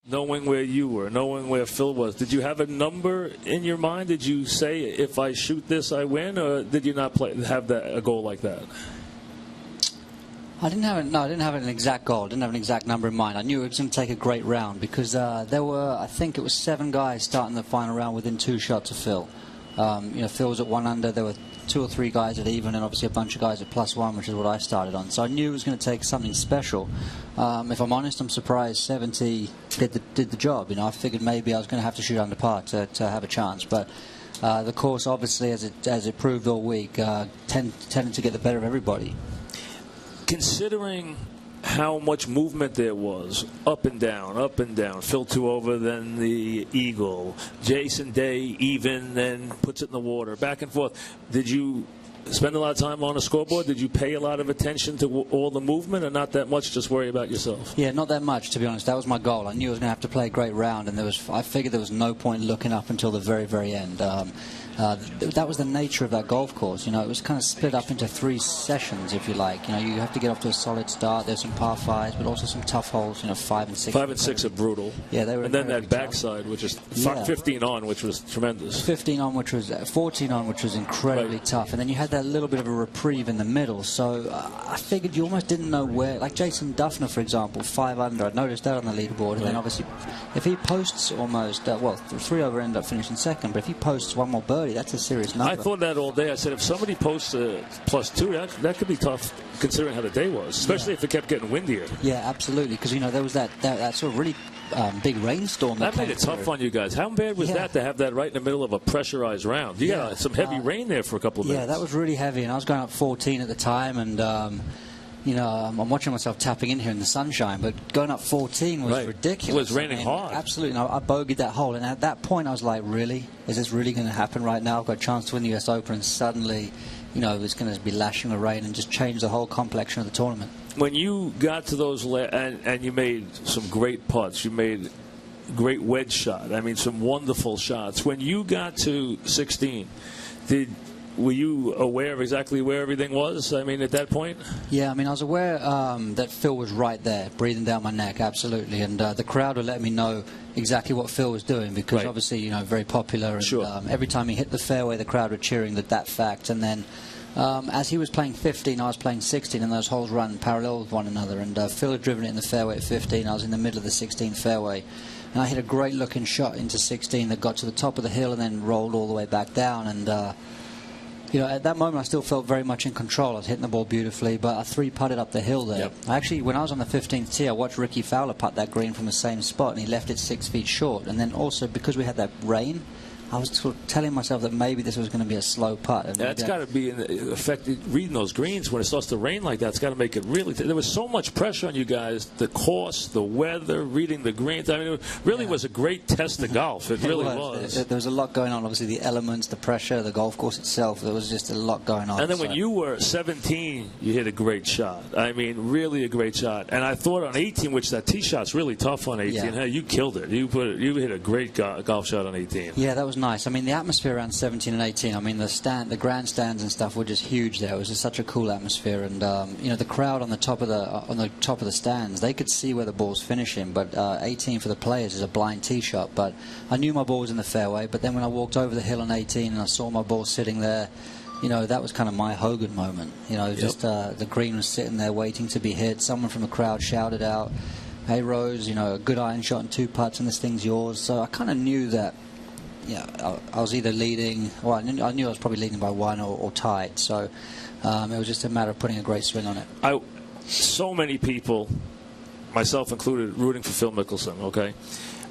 Knowing where you were, knowing where Phil was, did you have a number in your mind? Did you say, if I shoot this, I win? Or did you not have a goal like that? I didn't have an exact goal. I didn't have an exact number in mind. I knew it was going to take a great round because there were, I think it was 7 guys starting the final round within 2 shots of Phil. Phil was at 1 under. There were 2 or 3 guys at even, and obviously a bunch of guys at +1, which is what I started on. So I knew it was going to take something special. If I'm honest, I'm surprised 70 did the job. I figured maybe I was going to have to shoot under par to have a chance, but the course, obviously, as it proved all week, tended to get the better of everybody. Considering how much movement there was, up and down, Phil 2 over, then the eagle, Jason Day even, then puts it in the water, back and forth. Did you spend a lot of time on a scoreboard? Did you pay a lot of attention to all the movement, or not that much, just worry about yourself? Yeah, not that much, to be honest. That was my goal. I knew I was going to have to play a great round, and I figured there was no point looking up until the very, very end. That was the nature of that golf course. It was kind of split up into 3 sessions, if you like. You have to get off to a solid start. There's some par 5s, but also some tough holes. 5 and 6. 5 and 6 are brutal. Yeah, they were. And then that backside, which is 15 on, which was tremendous. 15 on, which was 14 on, which was incredibly tough. And then you had that little bit of a reprieve in the middle. So I figured you almost didn't know where. Like Jason Duffner, for example, 5 under. I noticed that on the leaderboard. And then obviously, if he posts almost 3 over, ended up finishing second. But if he posts 1 more birdie, that's a serious number. I thought that all day. I said, if somebody posts a +2, that could be tough, considering how the day was, especially if it kept getting windier. Yeah, absolutely, because there was that sort of really big rainstorm. That made it tough on you guys. How bad was that to have that right in the middle of a pressurized round? You got some heavy rain there for a couple of minutes. Yeah, that was really heavy, and I was going up 14 at the time, and I'm watching myself tapping in here in the sunshine, but going up 14 was ridiculous. It was raining hard. Absolutely. I bogeyed that hole, and at that point I was like, really? Is this really going to happen right now? I've got a chance to win the US Open, and suddenly, it's going to be lashing with rain and just change the whole complexion of the tournament. When you got to those, and you made some great putts, you made great wedge shot. I mean, some wonderful shots. When you got to 16, were you aware of exactly where everything was? I mean, at that point? Yeah, I was aware that Phil was right there, breathing down my neck, absolutely. And the crowd would let me know exactly what Phil was doing because, obviously, very popular. And every time he hit the fairway, the crowd were cheering that fact. And then as he was playing 15, I was playing 16, and those holes run parallel with one another. And Phil had driven it in the fairway at 15. I was in the middle of the 16 fairway. And I hit a great-looking shot into 16 that got to the top of the hill and then rolled all the way back down. And at that moment, I still felt very much in control. I was hitting the ball beautifully, but I 3-putted up the hill there. Actually, when I was on the 15th tee, I watched Ricky Fowler putt that green from the same spot, and he left it 6 feet short. And then also, because we had that rain, I was sort of telling myself that maybe this was going to be a slow putt. And that's got to be affected. Reading those greens when it starts to rain like that, it's got to make it really. There was so much pressure on you guys. The course, the weather, reading the greens. I mean, it really was a great test of golf. It really was. There was a lot going on. Obviously, the elements, the pressure, the golf course itself. There was just a lot going on. And then when you were 17, you hit a great shot. I mean, really a great shot. And I thought on 18, which that tee shot's really tough on 18. Hey, you killed it. You hit a great golf shot on 18. Yeah, that was nice. I mean, the atmosphere around 17 and 18, I mean, the grandstands and stuff were just huge there. It was just such a cool atmosphere, and the crowd on the top of the stands, they could see where the ball's finishing. But 18 for the players is a blind tee shot. But I knew my ball was in the fairway. But then when I walked over the hill on 18 and I saw my ball sitting there, that was kind of my Hogan moment. Just the green was sitting there waiting to be hit. Someone from the crowd shouted out, "Hey Rose, a good iron shot and 2 putts, and this thing's yours." So I kind of knew that. I was either leading, or I knew I was probably leading by 1 or tied. So it was just a matter of putting a great swing on it. So many people, myself included, rooting for Phil Mickelson. Okay,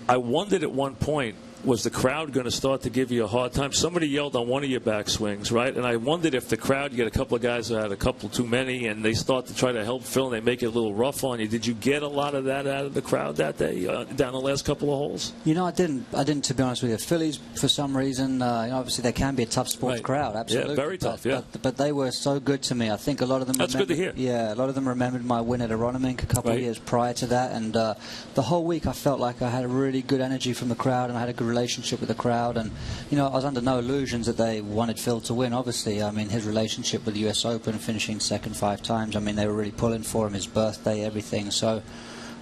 I wondered at one point, was the crowd going to start to give you a hard time? Somebody yelled on one of your backswings, right? And I wondered if the crowd, you get a couple of guys that had a couple too many, and they start to try to help Phil, and they make it a little rough on you. Did you get a lot of that out of the crowd that day, down the last couple of holes? I didn't, to be honest with you. Phillies, for some reason, obviously they can be a tough sports crowd, absolutely. Yeah, very tough, But they were so good to me. I think a lot of them... That's good to hear. Yeah, a lot of them remembered my win at Aronimink a couple of years prior to that, and the whole week I felt like I had a really good energy from the crowd, and I had a good relationship with the crowd. And I was under no illusions that they wanted Phil to win. Obviously, I mean, his relationship with the US Open, finishing second 5 times, I mean, they were really pulling for him, his birthday, everything. So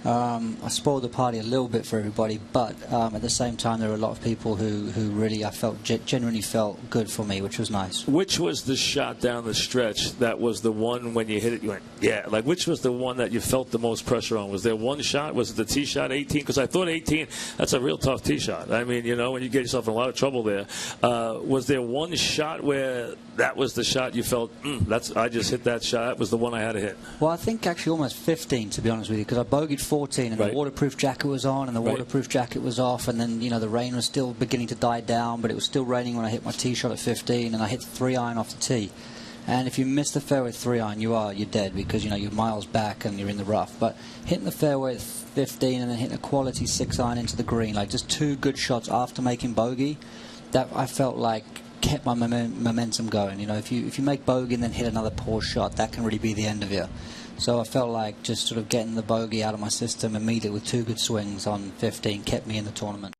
I spoiled the party a little bit for everybody, but at the same time, there were a lot of people who really, I felt, genuinely felt good for me, which was nice. Which was the shot down the stretch that was the one when you hit it, you went, yeah? Like, which was the one that you felt the most pressure on? Was there one shot? Was it the tee shot, 18? Because I thought 18, that's a real tough tee shot. I mean, you know, when you get yourself in a lot of trouble there. Was there one shot where that was the shot you felt, I just hit that shot, that was the one I had to hit? Well, I think actually almost 15, to be honest with you, because I bogeyed 14 and the waterproof jacket was on and the waterproof jacket was off, and then, you know, the rain was still beginning to die down, but it was still raining when I hit my tee shot at 15, and I hit 3-iron off the tee. And if you miss the fairway 3-iron, you're dead, because, you know, you're miles back and you're in the rough. But hitting the fairway at 15 and then hitting a quality 6-iron into the green, like just two good shots after making bogey, that I felt like kept my momentum going. You know, if you make bogey and then hit another poor shot, that can really be the end of you. So I felt like just sort of getting the bogey out of my system immediately with two good swings on 15 kept me in the tournament.